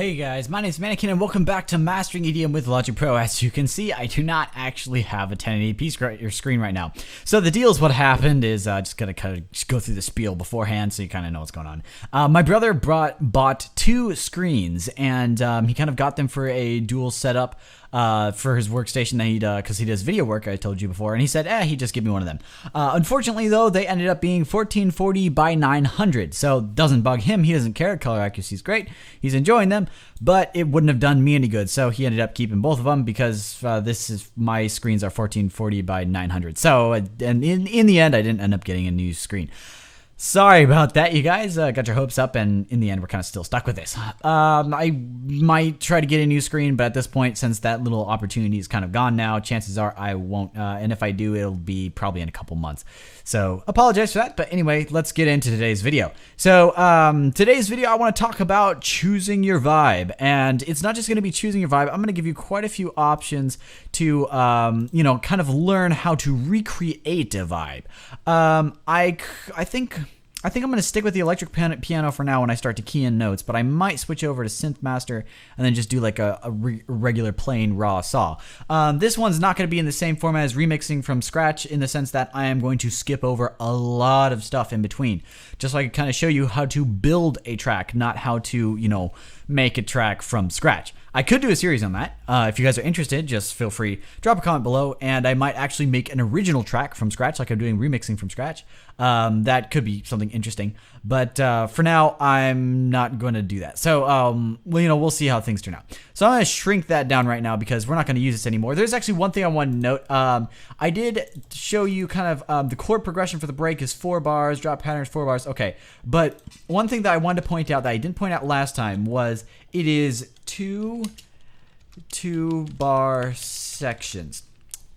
Hey guys, my name is Mannequin and welcome back to Mastering EDM with Logic Pro. As you can see, I do not actually have a 1080p screen right now. So the deal is what happened is just gonna kind of just go through the spiel beforehand so you kind of know what's going on. My brother bought two screens and he kind of got them for a dual setup for his workstation that because he does video work, I told you before, and he said, he'd just give me one of them. Unfortunately, though, they ended up being 1440 by 900, so doesn't bug him. He doesn't care. Color accuracy is great. He's enjoying them, but it wouldn't have done me any good, so he ended up keeping both of them because my screens are 1440 by 900. So, and in the end, I didn't end up getting a new screen. Sorry about that, you guys. Got your hopes up, and in the end, we're kind of still stuck with this. I might try to get a new screen, but at this point, since that little opportunity is kind of gone now, chances are I won't. And if I do, it'll be probably in a couple months. So apologize for that. But anyway, let's get into today's video. So today's video, I want to talk about choosing your vibe. And it's not just going to be choosing your vibe. I'm going to give you quite a few options to, kind of learn how to recreate a vibe. I think I'm going to stick with the electric piano for now when I start to key in notes, but I might switch over to Synth Master and then just do like a regular plain raw saw. This one's not going to be in the same format as remixing from scratch in the sense that I am going to skip over a lot of stuff in between, just so I can kind of show you how to build a track, not how to, make a track from scratch. I could do a series on that. If you guys are interested, just feel free, drop a comment below, and I might actually make an original track from scratch, like I'm doing remixing from scratch. That could be something interesting. But for now, I'm not going to do that. So, we'll see how things turn out. So I'm going to shrink that down right now because we're not going to use this anymore. There's actually one thing I want to note. I did show you kind of the chord progression for the break is 4 bars, drop patterns 4 bars. Okay, but one thing that I wanted to point out that I didn't point out last time was it is two bar sections.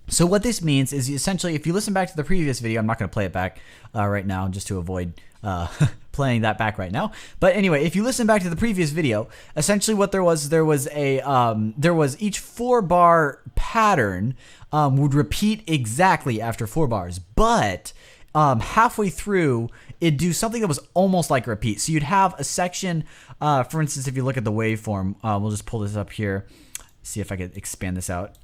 So what this means is essentially, if you listen back to the previous video, I'm not going to play it back right now just to avoid playing that back right now. But anyway, if you listen back to the previous video, essentially what there was each 4 bar pattern would repeat exactly after 4 bars, but halfway through it'd do something that was almost like a repeat. So you'd have a section, for instance, if you look at the waveform, we'll just pull this up here, see if I could expand this out.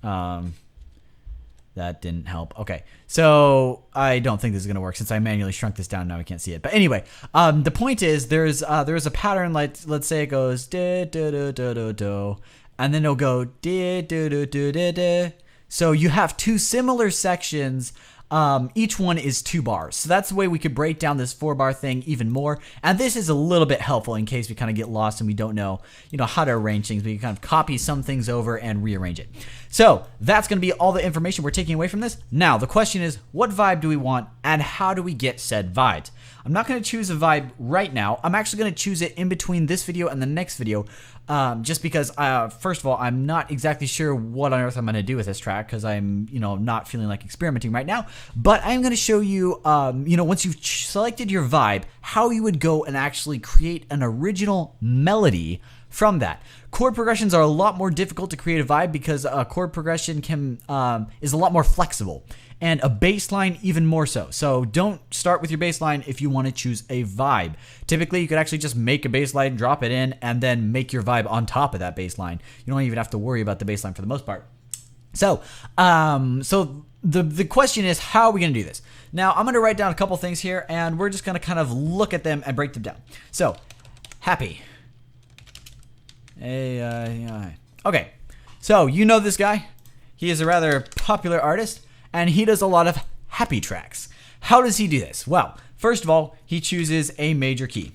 That didn't help. Okay, so I don't think this is going to work since I manually shrunk this down. Now I can't see it. But anyway, the point is there's a pattern, like let's say it goes da da da da da da, and then it'll go da da da da da da. So you have two similar sections. Each one is 2 bars. So that's the way we could break down this 4 bar thing even more. And this is a little bit helpful in case we kind of get lost and we don't know, how to arrange things. We can kind of copy some things over and rearrange it. So that's going to be all the information we're taking away from this. Now, the question is, what vibe do we want and how do we get said vibes? I'm not going to choose a vibe right now. I'm actually going to choose it in between this video and the next video. Just because, first of all, I'm not exactly sure what on earth I'm going to do with this track because I'm, not feeling like experimenting right now. But I'm going to show you, once you've selected your vibe, how you would go and actually create an original melody from that. Chord progressions are a lot more difficult to create a vibe because a chord progression is a lot more flexible. And a bass line even more so. So don't start with your bass line if you want to choose a vibe. Typically, you could actually just make a bass line, drop it in, and then make your vibe on top of that bass line. You don't even have to worry about the bass line for the most part. So, the question is, how are we going to do this? Now, I'm going to write down a couple things here, and we're just going to kind of look at them and break them down. So, happy. Okay, so you know this guy. He is a rather popular artist. And he does a lot of happy tracks. How does he do this? Well, first of all, he chooses a major key.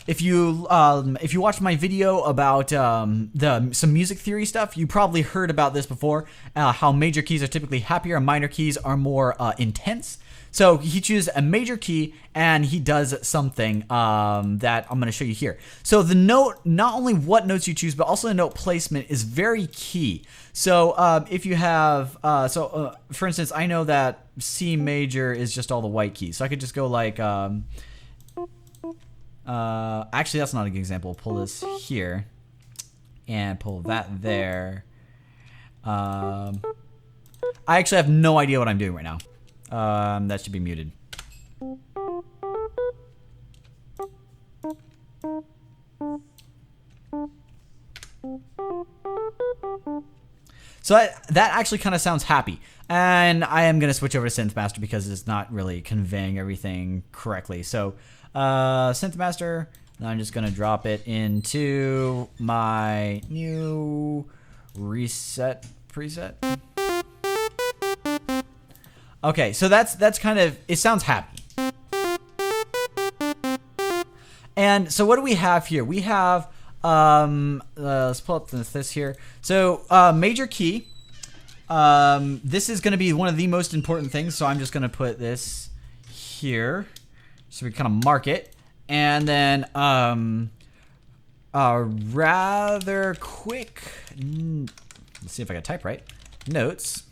If you watched my video about some music theory stuff, you probably heard about this before. How major keys are typically happier and minor keys are more intense. So he chooses a major key and he does something that I'm going to show you here. So the note, not only what notes you choose, but also the note placement is very key. So if you have, for instance, I know that C major is just all the white keys. So I could just go like, actually that's not a good example. Pull this here and pull that there. I actually have no idea what I'm doing right now. That should be muted. So that actually kind of sounds happy. And I am going to switch over to Synth Master because it's not really conveying everything correctly. So Synth Master, and I'm just going to drop it into my new reset preset. Okay, so that's kind of, it sounds happy. And so what do we have here? We have, let's pull up this here. So major key. This is going to be one of the most important things. So I'm just going to put this here. So we kind of mark it. And then rather quick, let's see if I can type right, notes.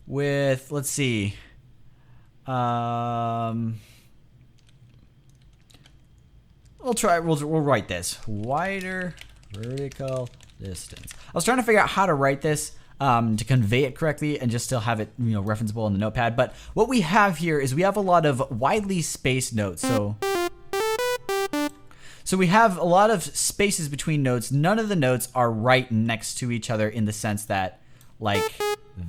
With, let's see, we'll write this, wider vertical distance. I was trying to figure out how to write this to convey it correctly and just still have it, you know, referenceable in the notepad. But what we have here is we have a lot of widely spaced notes. So we have a lot of spaces between notes. None of the notes are right next to each other in the sense that, like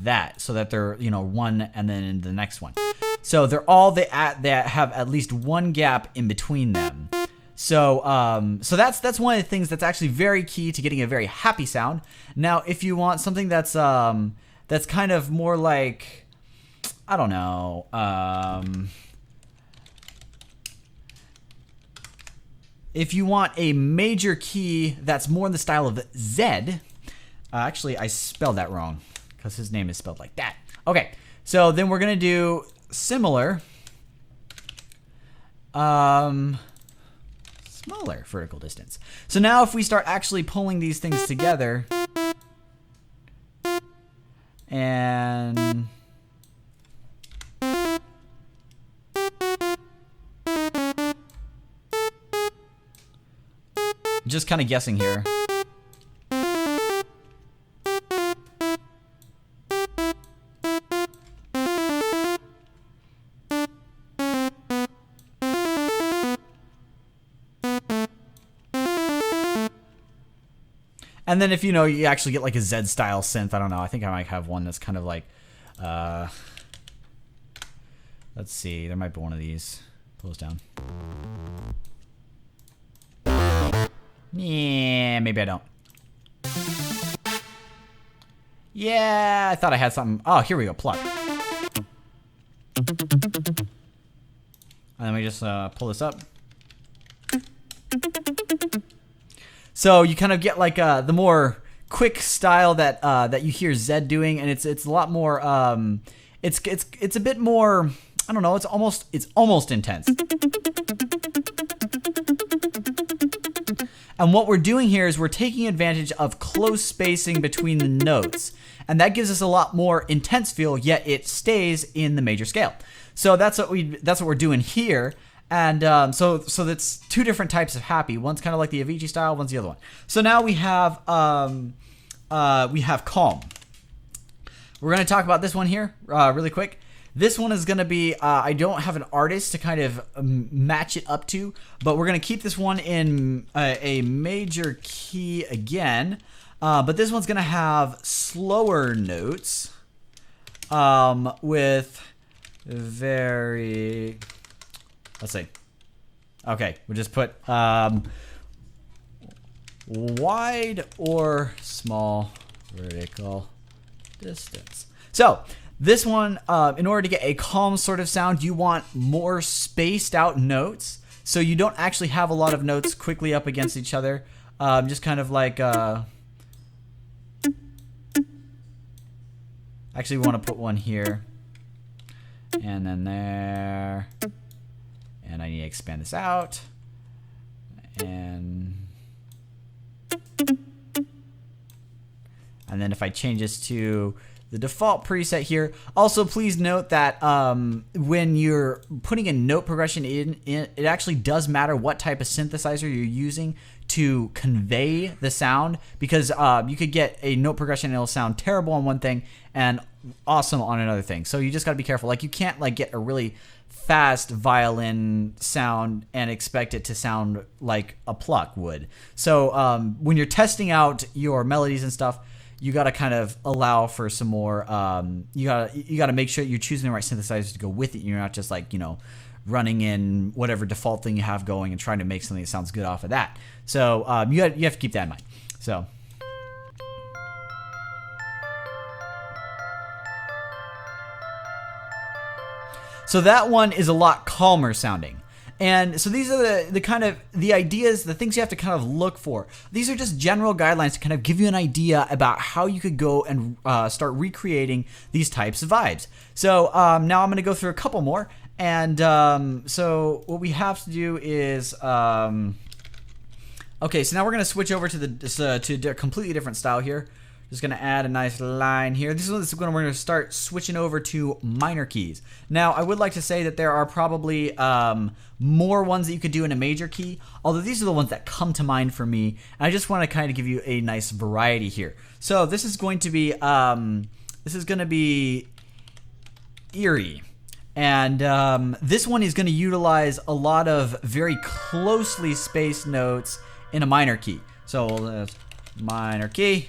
that, so that they're, you know, one and then the next one. So they're all they have at least one gap in between them. So so that's one of the things that's actually very key to getting a very happy sound. Now, if you want something that's kind of more like, I don't know, if you want a major key that's more in the style of Z, actually I spelled that wrong because his name is spelled like that. Okay, so then we're gonna do similar, smaller vertical distance. So now if we start actually pulling these things together, and just kind of guessing here. And then if, you know, you actually get like a Z style synth, I don't know, I think I might have one that's kind of like, let's see, there might be one of these. Pull this down. Yeah, maybe I don't. Yeah, I thought I had something. Oh, here we go, plug. And then we just pull this up. So you kind of get like the more quick style that that you hear Zed doing, and it's a lot more. It's a bit more. I don't know. It's almost intense. And what we're doing here is we're taking advantage of close spacing between the notes, and that gives us a lot more intense feel. Yet it stays in the major scale. So that's what we're doing here. And so that's two different types of happy. One's kind of like the Avicii style, one's the other one. So now we have calm. We're going to talk about this one here really quick. This one is going to be, I don't have an artist to kind of match it up to, but we're going to keep this one in a major key again. But this one's going to have slower notes with very... Let's see. Okay, we'll just put wide or small vertical distance. So this one, in order to get a calm sort of sound, you want more spaced out notes. So you don't actually have a lot of notes quickly up against each other. Just kind of like... actually, we want to put one here. And then there... And I need to expand this out. And then if I change this to the default preset here. Also, please note that when you're putting a note progression in, it actually does matter what type of synthesizer you're using to convey the sound, because you could get a note progression and it'll sound terrible on one thing and awesome on another thing. So you just got to be careful. Like, you can't like get a really fast violin sound and expect it to sound like a pluck would. So when you're testing out your melodies and stuff, you got to kind of allow for some more. You got to make sure you're choosing the right synthesizers to go with it. You're not just like, running in whatever default thing you have going and trying to make something that sounds good off of that. So you have to keep that in mind. So that one is a lot calmer sounding. And so these are the kind of the ideas, the things you have to kind of look for. These are just general guidelines to kind of give you an idea about how you could go and start recreating these types of vibes. So now I'm going to go through a couple more. And so what we have to do is, okay, so now we're going to switch over to a completely different style here. Just going to add a nice line here. This is when we're going to start switching over to minor keys. Now, I would like to say that there are probably more ones that you could do in a major key, although these are the ones that come to mind for me. And I just want to kind of give you a nice variety here. So this is going to be eerie. And this one is going to utilize a lot of very closely spaced notes in a minor key. So minor key.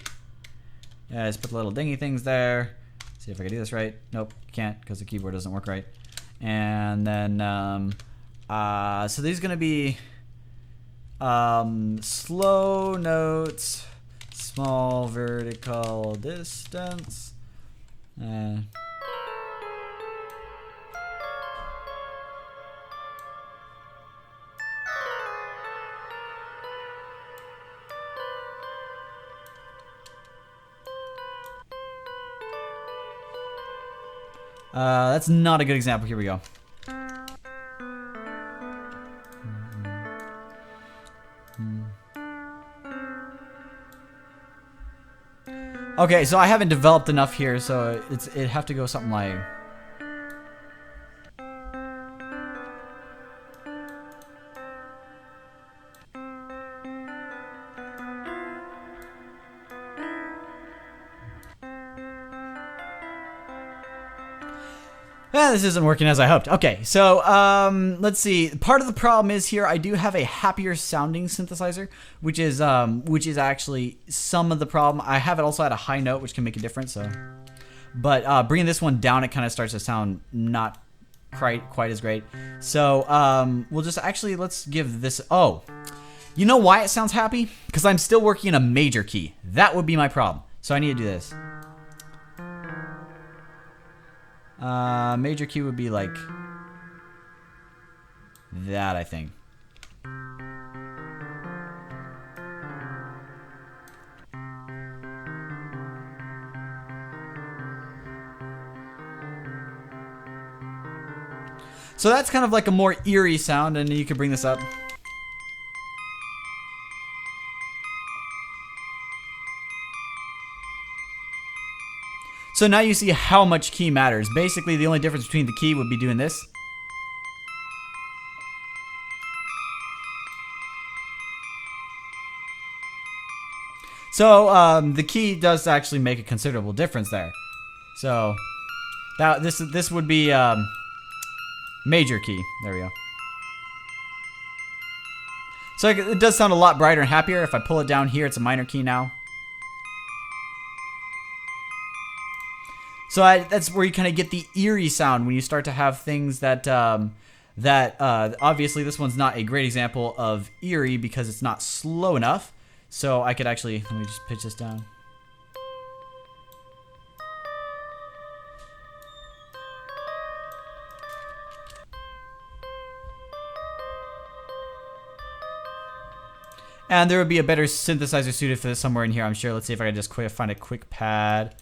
Yeah, just put the little dingy things there. See if I can do this right. Nope, can't, because the keyboard doesn't work right. And then, so these are going to be slow notes, small vertical distance. That's not a good example. Here we go. Okay, so I haven't developed enough here, so it'd have to go something like. This isn't working as I hoped. Okay, so let's see. Part of the problem is here I do have a happier sounding synthesizer, which is actually some of the problem. I have it also at a high note, which can make a difference. So, but bringing this one down, it kind of starts to sound not quite as great. So we'll just let's give this. Oh, you know why it sounds happy? Because I'm still working in a major key. That would be my problem. So I need to do this. Major key would be like that, I think. So that's kind of like a more eerie sound, and you could bring this up. So now you see how much key matters. Basically, the only difference between the key would be doing this. So the key does actually make a considerable difference there. So this would be major key. There we go. So it does sound a lot brighter and happier. If I pull it down here, it's a minor key now. So that's where you kind of get the eerie sound when you start to have things that obviously this one's not a great example of eerie because it's not slow enough. So I could actually, let me just pitch this down. And there would be a better synthesizer suited for this somewhere in here, I'm sure. Let's see if I can just find a quick pad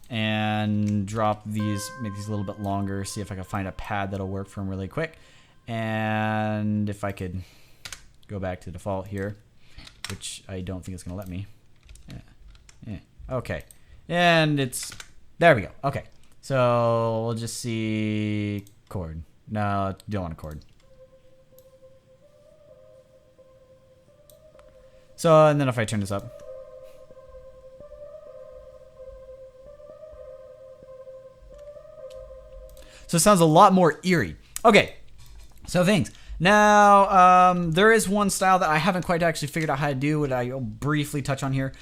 and drop these, make these a little bit longer, see if I can find a pad that'll work for them really quick. And if I could go back to default here, which I don't think it's going to let me. Yeah. Okay. And it's There we go. Okay. So we'll just see chord. No, don't want a chord. So, and then if I turn this up. So it sounds a lot more eerie. Okay, so things. Now, there is one style that I haven't quite actually figured out how to do, what I'll briefly touch on here.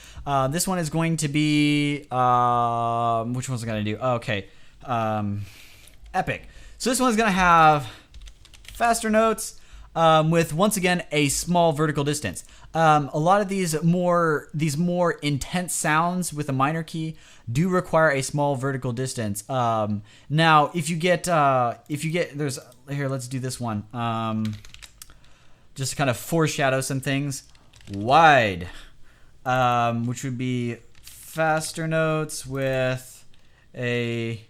This one is going to be, which one's it going to do? Okay, epic. So this one's going to have faster notes with, once again, a small vertical distance. A lot of these more intense sounds with a minor key do require a small vertical distance. Now, if you get there's here, let's do this one. Just to kind of foreshadow some things. Wide, which would be faster notes with a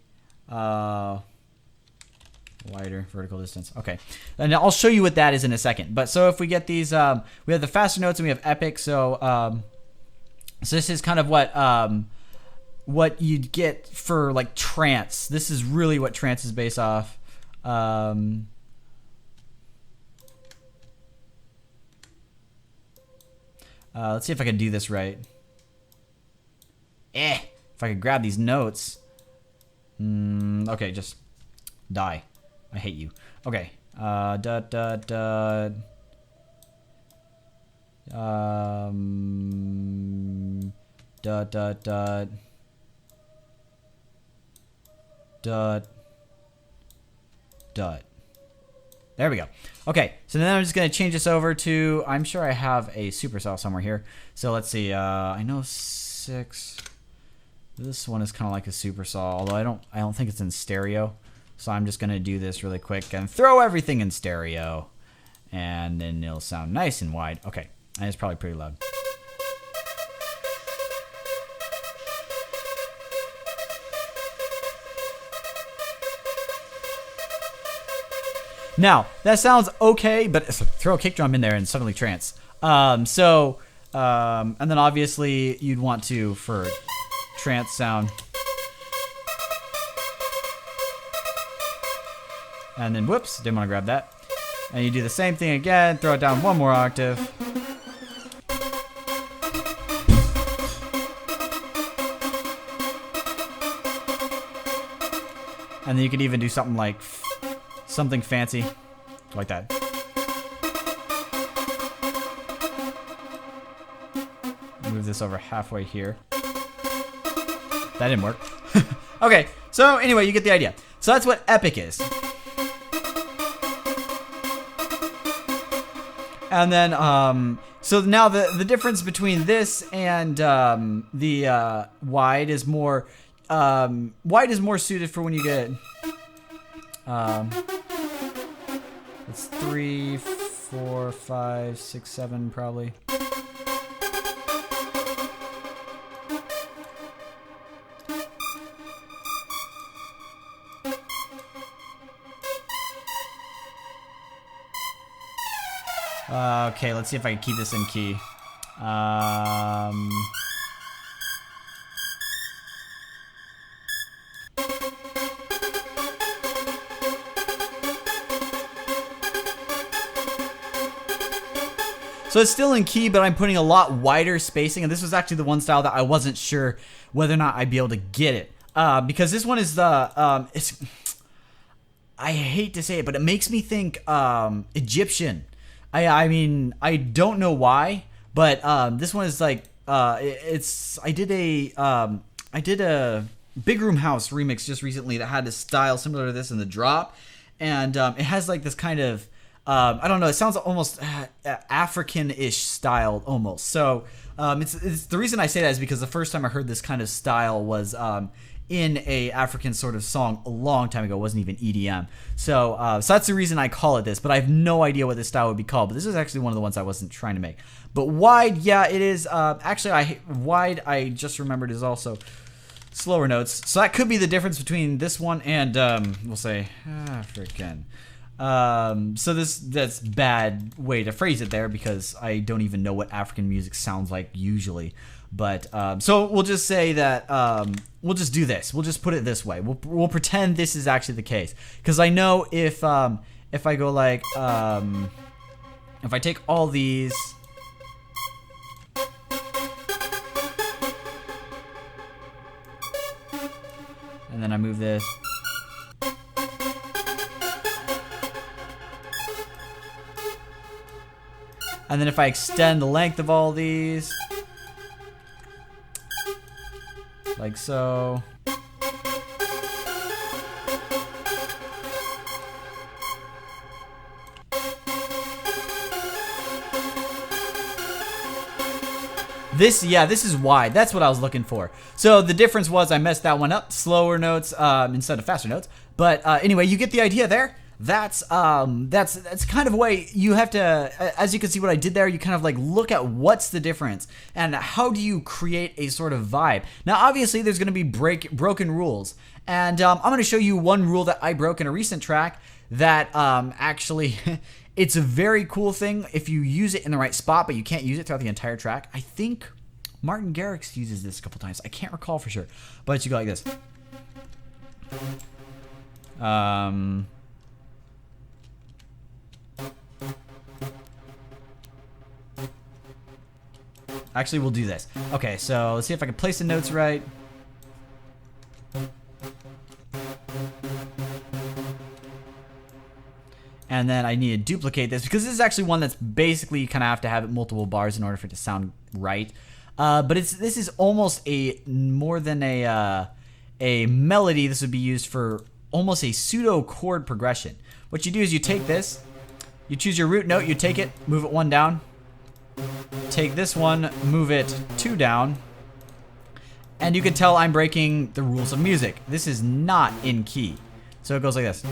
wider vertical distance. Okay, and I'll show you what that is in a second. But so if we get these, we have the faster notes and we have epic. So so this is kind of what you'd get for like trance. This is really what trance is based off. Let's see if I can do this right. If I could grab these notes. Okay, just die. I hate you. Okay. Dot dot dot. Dot dot dot. Dot. Dot. There we go. Okay, so then I'm just gonna change this over to. I'm sure I have a supercell somewhere here. So let's see. I know 6. This one is kind of like a supersaw, although I don't think it's in stereo. So I'm just gonna do this really quick and throw everything in stereo, and then it'll sound nice and wide. Okay, and it's probably pretty loud. Now that sounds okay, but throw a kick drum in there and suddenly trance. And then obviously you'd want to for trance sound. And then, whoops, didn't want to grab that. And you do the same thing again, throw it down one more octave. And then you could even do something like, something fancy, like that. Move this over halfway here. That didn't work. Okay, so anyway, you get the idea. So that's what epic is. And then, so now the difference between this and the wide is more suited for when you get it's 3, 4, 5, 6, 7 probably. Okay, let's see if I can keep this in key. So it's still in key, but I'm putting a lot wider spacing, and this was actually the one style that I wasn't sure whether or not I'd be able to get it. Because this one is the, I hate to say it, but it makes me think Egyptian. I mean, I don't know why, but this one is like, I did a Big Room House remix just recently that had a style similar to this in the drop, and it has like this kind of, I don't know, it sounds almost African-ish style almost. So it's the reason I say that is because the first time I heard this kind of style was in a African sort of song a long time ago. It wasn't even EDM. So that's the reason I call it this, but I have no idea what this style would be called. But this is actually one of the ones I wasn't trying to make. But wide, yeah, it is. Actually, wide, I just remembered, is also slower notes. So that could be the difference between this one and, we'll say, African. So that's bad way to phrase it there because I don't even know what African music sounds like usually. But so we'll just say that we'll just do this. We'll just put it this way. We'll pretend this is actually the case, because I know if I go like if I take all these. And then I move this. And then if I extend the length of all these, like so. This is wide. That's what I was looking for. So the difference was I messed that one up. Slower notes instead of faster notes. But anyway, you get the idea there. That's kind of a way you have to, as you can see what I did there, you kind of like look at what's the difference and how do you create a sort of vibe. Now, obviously, there's going to be broken rules. And I'm going to show you one rule that I broke in a recent track that actually... It's a very cool thing if you use it in the right spot, but you can't use it throughout the entire track. I think Martin Garrix uses this a couple times. I can't recall for sure. But you go like this. Actually, we'll do this. Okay, so let's see if I can place the notes right. And then I need to duplicate this because this is actually one that's basically you kind of have to have it multiple bars in order for it to sound right. But this is almost more than a melody. This would be used for almost a pseudo chord progression. What you do is you take this, you choose your root note, you take it, move it 1 down. Take this one, move it 2 down. And you can tell I'm breaking the rules of music. This is not in key. So it goes like this.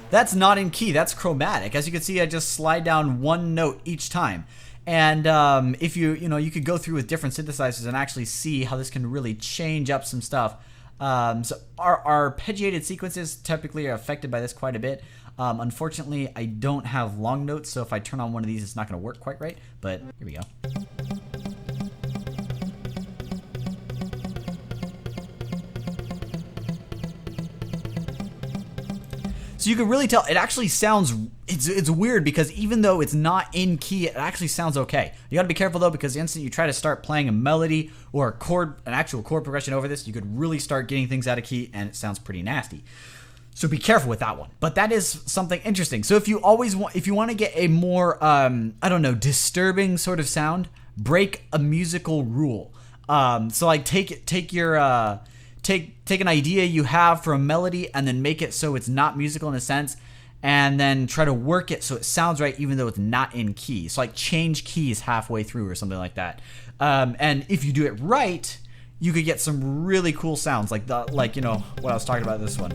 That's not in key, that's chromatic. As you can see, I just slide down 1 note each time. And if you could go through with different synthesizers and actually see how this can really change up some stuff. So our arpeggiated sequences typically are affected by this quite a bit. Unfortunately, I don't have long notes, so if I turn on one of these, it's not going to work quite right. But here we go. So you can really tell it actually sounds, it's weird because even though it's not in key, it actually sounds okay. You got to be careful though, because the instant you try to start playing a melody or an actual chord progression over this, you could really start getting things out of key and it sounds pretty nasty. So be careful with that one. But that is something interesting. So if you want to get a more, disturbing sort of sound, break a musical rule. So like take an idea you have for a melody and then make it so it's not musical in a sense, and then try to work it so it sounds right even though it's not in key. So like change keys halfway through or something like that. And if you do it right, you could get some really cool sounds like what I was talking about this one.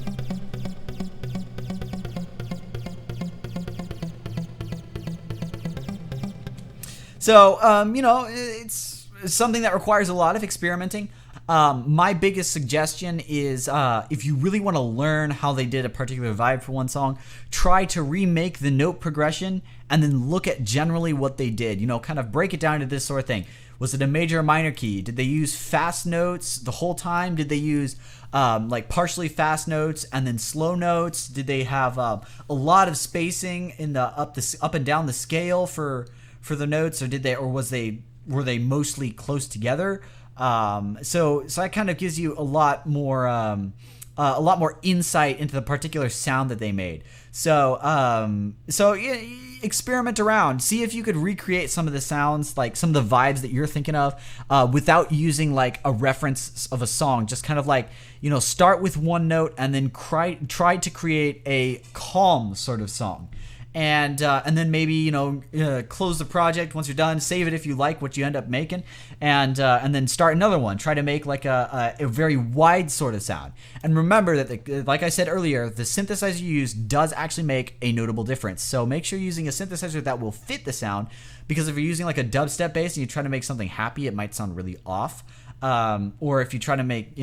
So, it's something that requires a lot of experimenting. My biggest suggestion is if you really want to learn how they did a particular vibe for one song, try to remake the note progression and then look at generally what they did. Kind of break it down to this sort of thing. Was it a major or minor key? Did they use fast notes the whole time? Did they use like partially fast notes and then slow notes? Did they have a lot of spacing in the up and down the scale for the notes, or were they mostly close together? So that kind of gives you a lot more insight into the particular sound that they made. So experiment around, see if you could recreate some of the sounds, like some of the vibes that you're thinking of, without using like a reference of a song. Just kind of like, start with one note and then try to create a calm sort of song. And then maybe close the project once you're done. Save it if you like what you end up making, and then start another one. Try to make like a very wide sort of sound. And remember that, like I said earlier, the synthesizer you use does actually make a notable difference. So make sure you're using a synthesizer that will fit the sound, because if you're using like a dubstep bass and you try to make something happy, it might sound really off. or if you try to make,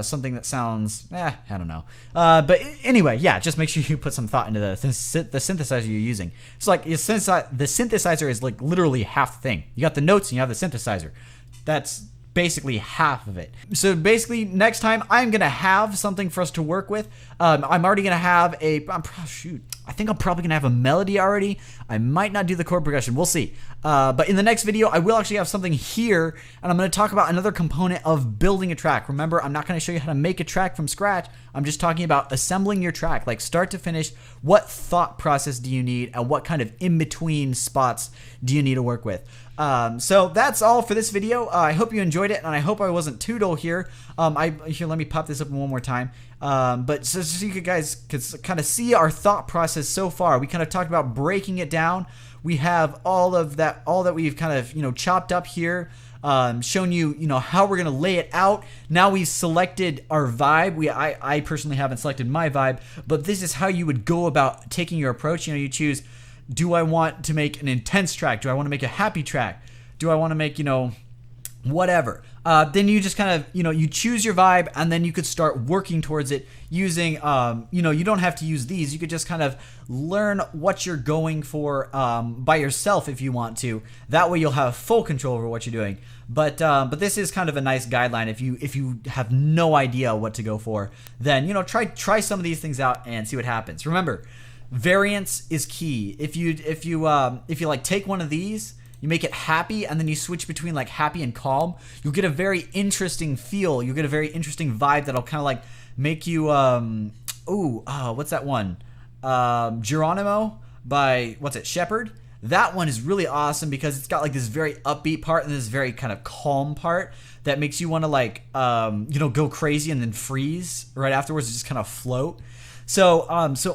something that sounds, I don't know. But anyway, yeah, just make sure you put some thought into the synthesizer you're using. It's like the synthesizer is like literally half the thing. You got the notes and you have the synthesizer. That's basically half of it. So basically, next time I'm gonna have something for us to work with. I'm already gonna have I think I'm probably gonna have a melody already. I might not do the chord progression. We'll see. But in the next video, I will actually have something here, and I'm gonna talk about another component of building a track. Remember, I'm not gonna show you how to make a track from scratch. I'm just talking about assembling your track, like start to finish. What thought process do you need, and what kind of in-between spots do you need to work with? So that's all for this video. I hope you enjoyed it, and I hope I wasn't too dull here. Here, let me pop this up one more time. But so you guys could kind of see our thought process so far. We kind of talked about breaking it down. We have all that we've kind of, chopped up here, shown you, how we're going to lay it out. Now we've selected our vibe. I personally haven't selected my vibe, but this is how you would go about taking your approach. You choose, do I want to make an intense track? Do I want to make a happy track? Do I want to make, whatever? Then you just kind of, you choose your vibe, and then you could start working towards it using, you don't have to use these. You could just kind of learn what you're going for by yourself if you want to. That way you'll have full control over what you're doing. But this is kind of a nice guideline. If you have no idea what to go for, then, try some of these things out and see what happens. Remember, variance is key. If you like take one of these, you make it happy, and then you switch between like happy and calm, you'll get a very interesting feel. You'll get a very interesting vibe that'll kind of like make you what's that one? Geronimo by Shepherd. That one is really awesome because it's got like this very upbeat part and this very kind of calm part that makes you want to like go crazy and then freeze right afterwards and just kind of float. So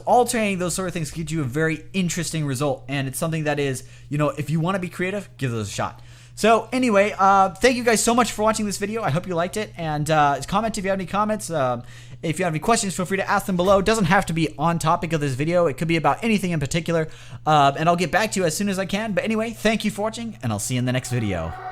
alternating those sort of things gives you a very interesting result, and it's something that is, if you want to be creative, give those a shot. So anyway, thank you guys so much for watching this video. I hope you liked it, and comment if you have any comments. If you have any questions, feel free to ask them below. It doesn't have to be on topic of this video. It could be about anything in particular, and I'll get back to you as soon as I can. But anyway, thank you for watching, and I'll see you in the next video.